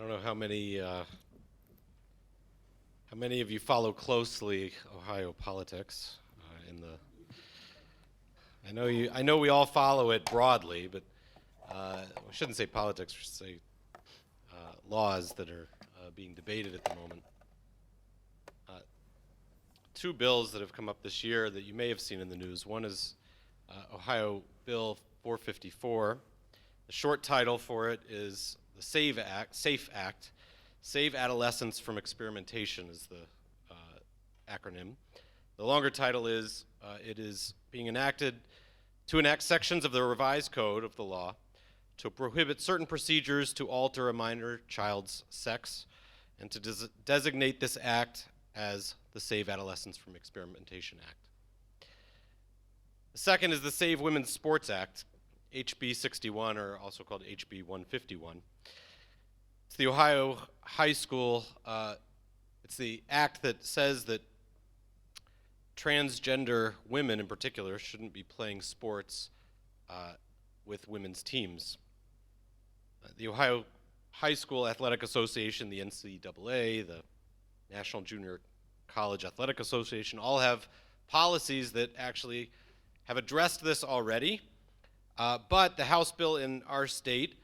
don't know how many of you follow closely Ohio politics. I know we all follow it broadly, but we shouldn't say politics. We should say laws that are being debated at the moment. Two bills that have come up this year that you may have seen in the news. One is Ohio Bill 454. The short title for it is the SAFE Act. Save Adolescents from Experimentation is the acronym. The longer title is, it is being enacted to enact sections of the revised code of the law to prohibit certain procedures to alter a minor child's sex and to designate this act as the Save Adolescents from Experimentation Act. The second is the Save Women's Sports Act, HB 61, or also called HB 151. It's the Ohio high school, it's the act that says that transgender women in particular shouldn't be playing sports with women's teams. The Ohio High School Athletic Association, the NCAA, the National Junior College Athletic Association, all have policies that actually have addressed this already, but the House bill in our state,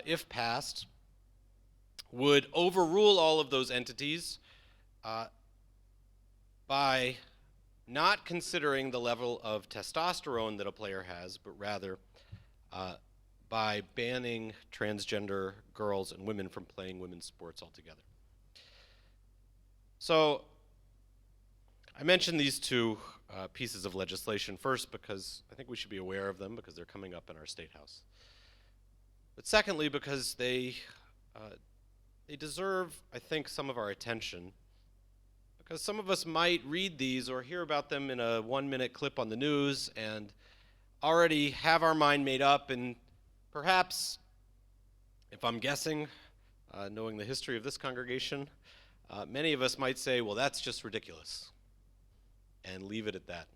if passed, would overrule all of those entities by not considering the level of testosterone that a player has, but rather by banning transgender girls and women from playing women's sports altogether. So I mentioned these two pieces of legislation first because I think we should be aware of them because they're coming up in our state house. But secondly, because they deserve, I think, some of our attention, because some of us might read these or hear about them in a 1-minute clip on the news and already have our mind made up, and perhaps, if I'm guessing, knowing the history of this congregation, many of us might say, well, that's just ridiculous, and leave it at that.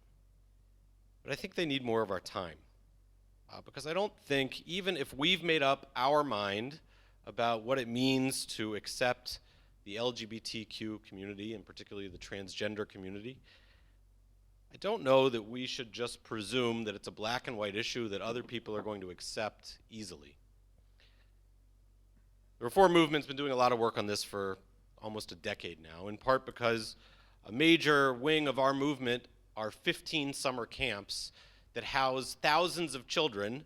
But I think they need more of our time, because I don't think, even if we've made up our mind about what it means to accept the LGBTQ community, and particularly the transgender community, I don't know that we should just presume that it's a black and white issue that other people are going to accept easily. The Reform Movement's been doing a lot of work on this for almost a decade now, in part because a major wing of our movement are 15 summer camps that house thousands of children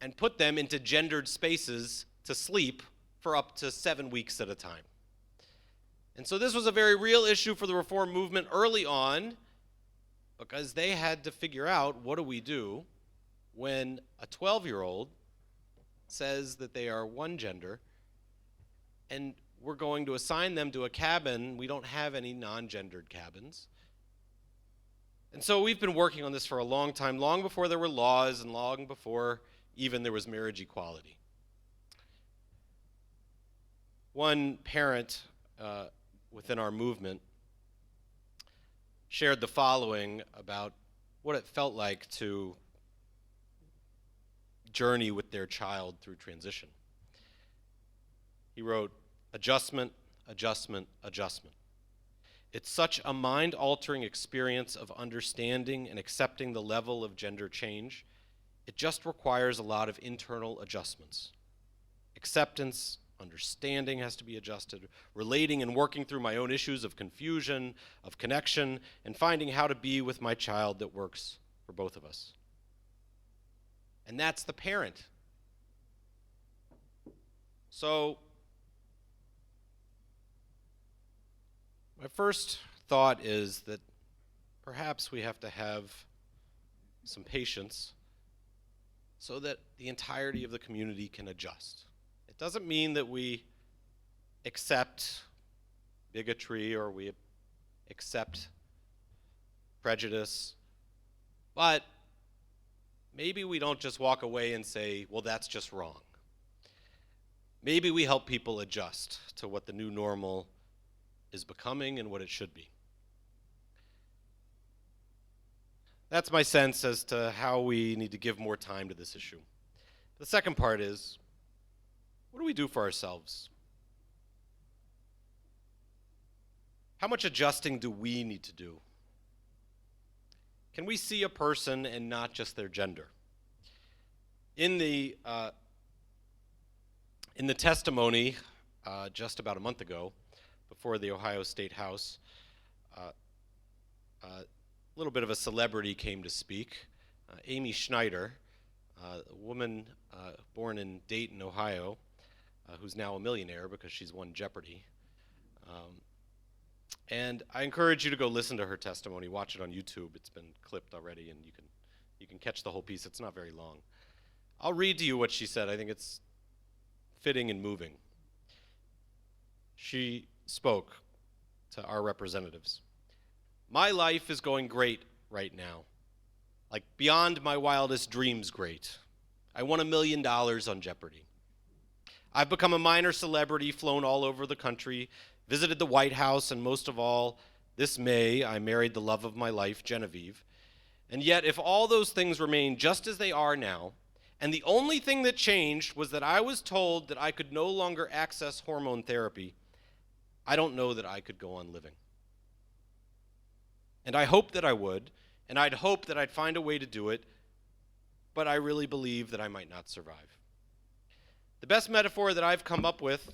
and put them into gendered spaces to sleep for up to 7 weeks at a time. And so this was a very real issue for the Reform Movement early on, because they had to figure out, what do we do when a 12-year-old says that they are one gender and we're going to assign them to a cabin? We don't have any non-gendered cabins. And so we've been working on this for a long time, long before there were laws and long before even there was marriage equality. One parent within our movement shared the following about what it felt like to journey with their child through transition. He wrote, "Adjustment, adjustment, adjustment. It's such a mind-altering experience of understanding and accepting the level of gender change. It just requires a lot of internal adjustments. Acceptance, understanding has to be adjusted, relating and working through my own issues of confusion, of connection, and finding how to be with my child that works for both of us." And that's the parent. So my first thought is that perhaps we have to have some patience so that the entirety of the community can adjust. It doesn't mean that we accept bigotry or we accept prejudice, but maybe we don't just walk away and say, well, that's just wrong. Maybe we help people adjust to what the new normal is becoming and what it should be. That's my sense as to how we need to give more time to this issue. The second part is, what do we do for ourselves? How much adjusting do we need to do? Can we see a person and not just their gender? In the testimony just about a month ago, before the Ohio State House, a little bit of a celebrity came to speak. Amy Schneider, a woman born in Dayton, Ohio, who's now a millionaire because she's won Jeopardy. And I encourage you to go listen to her testimony. Watch it on YouTube. It's been clipped already, and you can catch the whole piece. It's not very long. I'll read to you what she said. I think it's fitting and moving. She spoke to our representatives. My life is going great right now, like beyond my wildest dreams great. I won $1 million on Jeopardy. I've become a minor celebrity, flown all over the country, visited the White House, and most of all, this May, I married the love of my life, Genevieve. And yet, if all those things remain just as they are now, and the only thing that changed was that I was told that I could no longer access hormone therapy, I don't know that I could go on living. And I hoped that I would, and I'd hoped that I'd find a way to do it, but I really believe that I might not survive. The best metaphor that I've come up with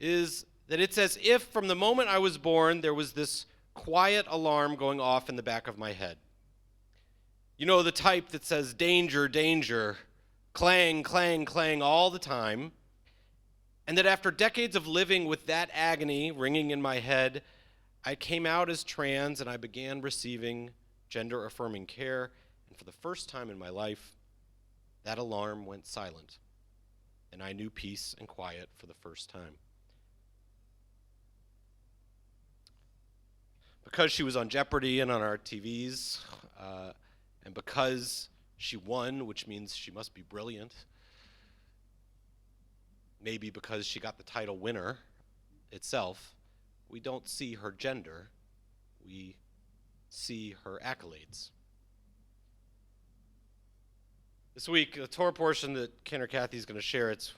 is that it's as if from the moment I was born, there was this quiet alarm going off in the back of my head. You know, the type that says, danger, danger, clang, clang, clang all the time. And that after decades of living with that agony ringing in my head, I came out as trans and I began receiving gender-affirming care. And for the first time in my life, that alarm went silent. And I knew peace and quiet for the first time. Because she was on Jeopardy and on our TVs, and because she won, which means she must be brilliant, maybe because she got the title winner itself, we don't see her gender, we see her accolades. This week, the Torah portion that Ken or Kathy is going to share, it's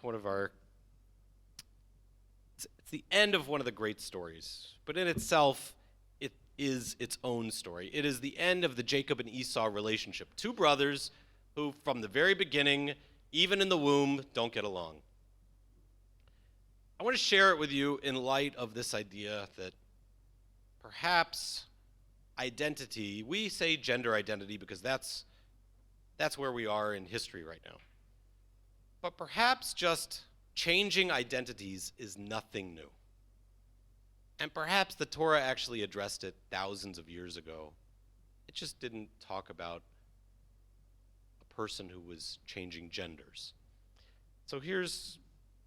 the end of one of the great stories, but in itself, it is its own story. It is the end of the Jacob and Esau relationship. Two brothers who, from the very beginning, even in the womb, don't get along. I want to share it with you in light of this idea that perhaps identity, we say gender identity because that's where we are in history right now. But perhaps just changing identities is nothing new. And perhaps the Torah actually addressed it thousands of years ago. It just didn't talk about a person who was changing genders. So here's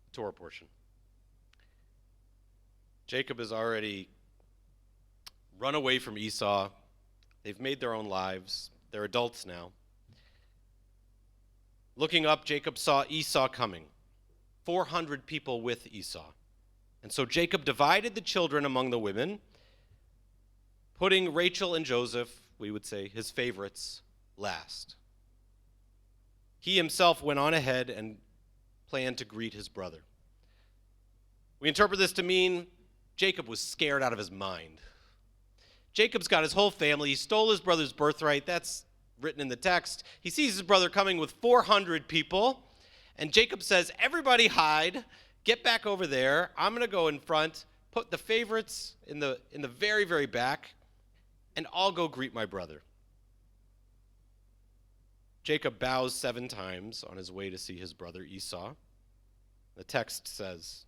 the Torah portion. Jacob has already run away from Esau. They've made their own lives. They're adults now. Looking up, Jacob saw Esau coming, 400 people with Esau. And so Jacob divided the children among the women, putting Rachel and Joseph, we would say his favorites, last. He himself went on ahead and planned to greet his brother. We interpret this to mean Jacob was scared out of his mind. Jacob's got his whole family. He stole his brother's birthright. That's written in the text. He sees his brother coming with 400 people, and Jacob says, everybody hide, get back over there. I'm going to go in front, put the favorites in the very, very back, and I'll go greet my brother. Jacob bows 7 times on his way to see his brother Esau. The text says,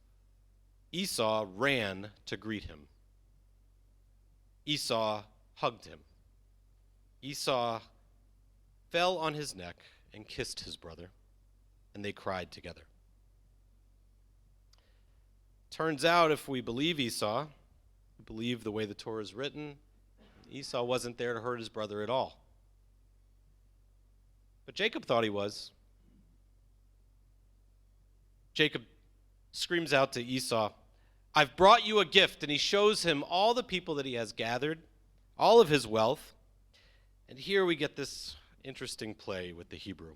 Esau ran to greet him. Esau hugged him. Esau fell on his neck and kissed his brother, and they cried together. Turns out, if we believe Esau, we believe the way the Torah is written, Esau wasn't there to hurt his brother at all. But Jacob thought he was. Jacob screams out to Esau, I've brought you a gift, and he shows him all the people that he has gathered, all of his wealth. And here we get this interesting play with the Hebrew.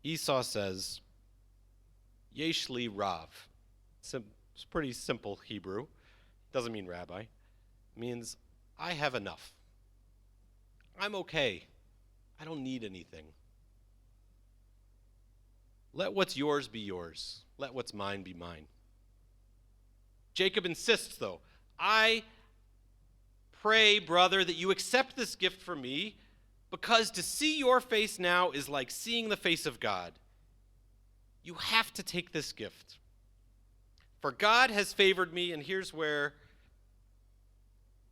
Esau says, Yesh li Rav. It's pretty simple Hebrew. doesn't mean rabbi. It means I have enough. I'm okay. I don't need anything. Let what's yours be yours. Let what's mine be mine. Jacob insists, though, I pray, brother, that you accept this gift from me, because to see your face now is like seeing the face of God. You have to take this gift. For God has favored me, and here's where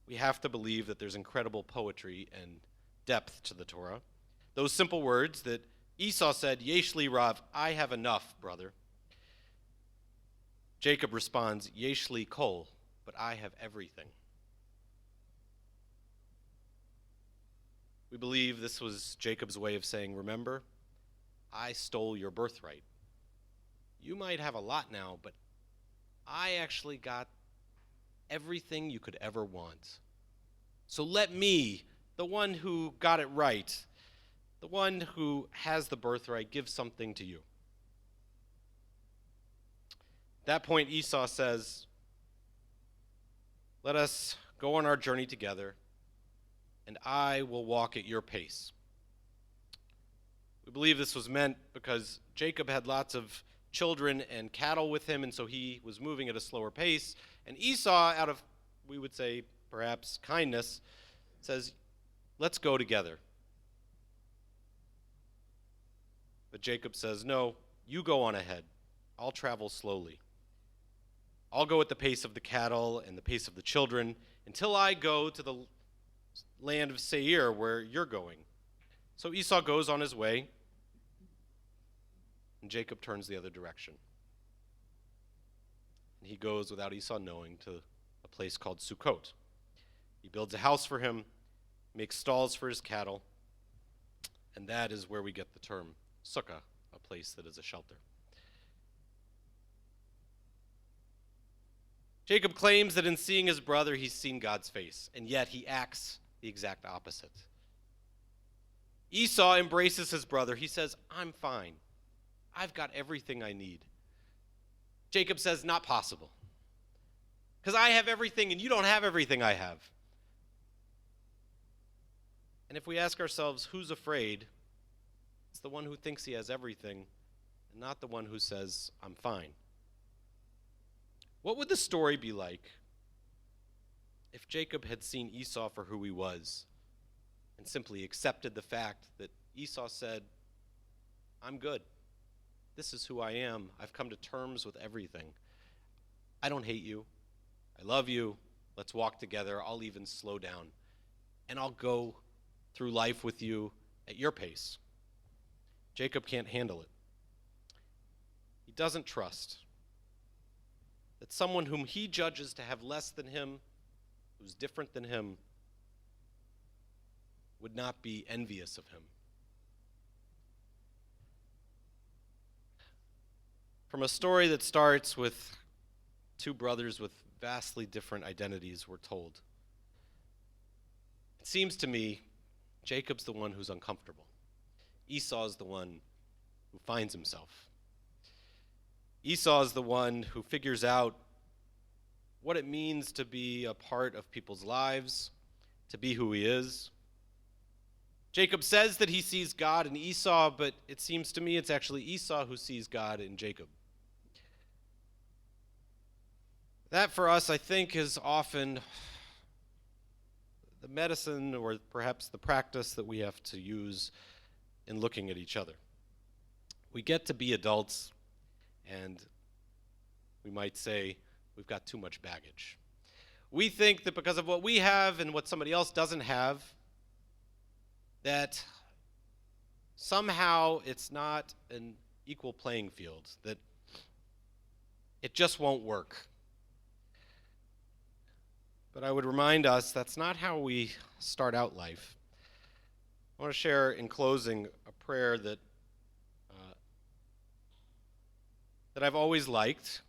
we have to believe that there's incredible poetry and depth to the Torah. Those simple words that Esau said, Yesh li rav, I have enough, brother. Jacob responds, Yesh li kol, but I have everything. We believe this was Jacob's way of saying, remember, I stole your birthright. You might have a lot now, but I actually got everything you could ever want. So let me, the one who got it right, the one who has the birthright, give something to you. At that point, Esau says, let us go on our journey together, and I will walk at your pace. We believe this was meant because Jacob had lots of children and cattle with him, and so he was moving at a slower pace. And Esau, out of, we would say, perhaps kindness, says, let's go together. But Jacob says, no, you go on ahead. I'll travel slowly. I'll go at the pace of the cattle and the pace of the children until I go to the land of Seir where you're going. So Esau goes on his way, and Jacob turns the other direction. And he goes, without Esau knowing, to a place called Sukkot. He builds a house for him, makes stalls for his cattle, and that is where we get the term sukkah, a place that is a shelter. Jacob claims that in seeing his brother, he's seen God's face, and yet he acts the exact opposite. Esau embraces his brother. He says, I'm fine. I've got everything I need. Jacob says, not possible. Because I have everything and you don't have everything I have. And if we ask ourselves, who's afraid? It's the one who thinks he has everything, and not the one who says, I'm fine. What would the story be like if Jacob had seen Esau for who he was and simply accepted the fact that Esau said, I'm good. This is who I am. I've come to terms with everything. I don't hate you. I love you. Let's walk together. I'll even slow down. And I'll go through life with you at your pace. Jacob can't handle it. He doesn't trust that someone whom he judges to have less than him, who's different than him, would not be envious of him. From a story that starts with two brothers with vastly different identities, we're told. It seems to me Jacob's the one who's uncomfortable. Esau's the one who finds himself. Esau's the one who figures out what it means to be a part of people's lives, to be who he is. Jacob says that he sees God in Esau, but it seems to me it's actually Esau who sees God in Jacob. That, for us, I think, is often the medicine or perhaps the practice that we have to use in looking at each other. We get to be adults, and we might say we've got too much baggage. We think that because of what we have and what somebody else doesn't have, that somehow it's not an equal playing field, that it just won't work. But I would remind us that's not how we start out life. I want to share in closing a prayer that I've always liked.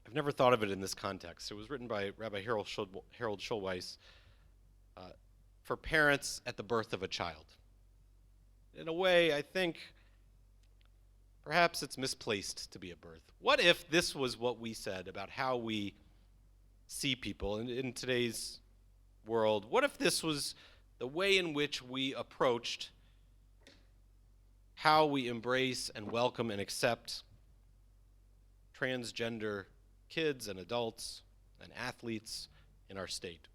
I've never thought of it in this context. It was written by Rabbi Harold Schulweis for parents at the birth of a child. In a way, I think perhaps it's misplaced to be a birth. What if this was what we said about how we see people in today's world? What if this was the way in which we approached how we embrace and welcome and accept transgender kids and adults and athletes in our state?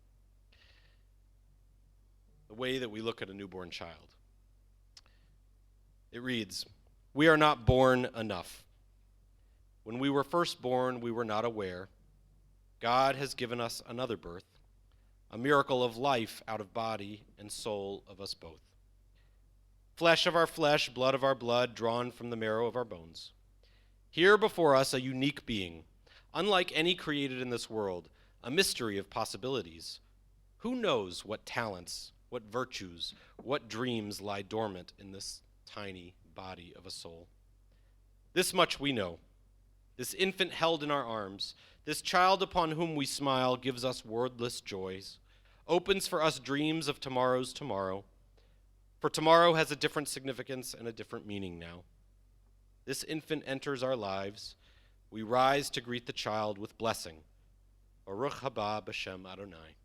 The way that we look at a newborn child. It reads, "We are not born enough. When we were first born, we were not aware. God has given us another birth, a miracle of life out of body and soul of us both. Flesh of our flesh, blood of our blood, drawn from the marrow of our bones. Here before us a unique being, unlike any created in this world, a mystery of possibilities. Who knows what talents, what virtues, what dreams lie dormant in this tiny body of a soul? This much we know. This infant held in our arms, this child upon whom we smile, gives us wordless joys, opens for us dreams of tomorrow's tomorrow. For tomorrow has a different significance and a different meaning now. This infant enters our lives. We rise to greet the child with blessing. Baruch haba b'shem Adonai.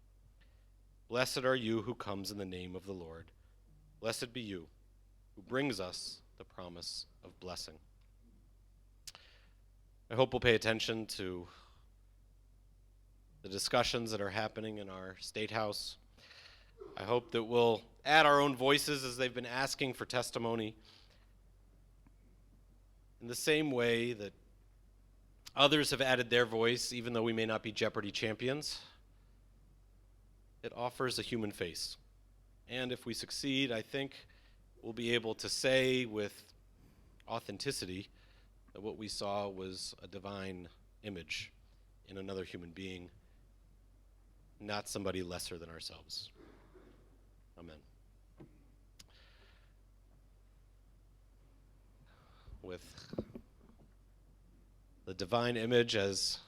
Blessed are you who comes in the name of the Lord. Blessed be you who brings us the promise of blessing." I hope we'll pay attention to the discussions that are happening in our State House. I hope that we'll add our own voices as they've been asking for testimony in the same way that others have added their voice, even though we may not be Jeopardy champions. It offers a human face. And if we succeed, I think we'll be able to say with authenticity that what we saw was a divine image in another human being, not somebody lesser than ourselves. Amen. With the divine image as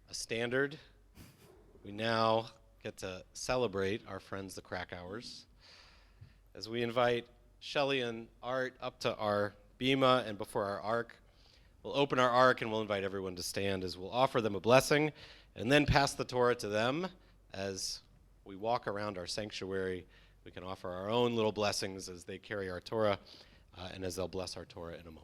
a standard, we now get to celebrate our friends, the Krakauers, as we invite Shelley and Art up to our bema and before our ark. We'll open our ark and we'll invite everyone to stand as we'll offer them a blessing and then pass the Torah to them. As we walk around our sanctuary, we can offer our own little blessings as they carry our Torah and as they'll bless our Torah in a moment.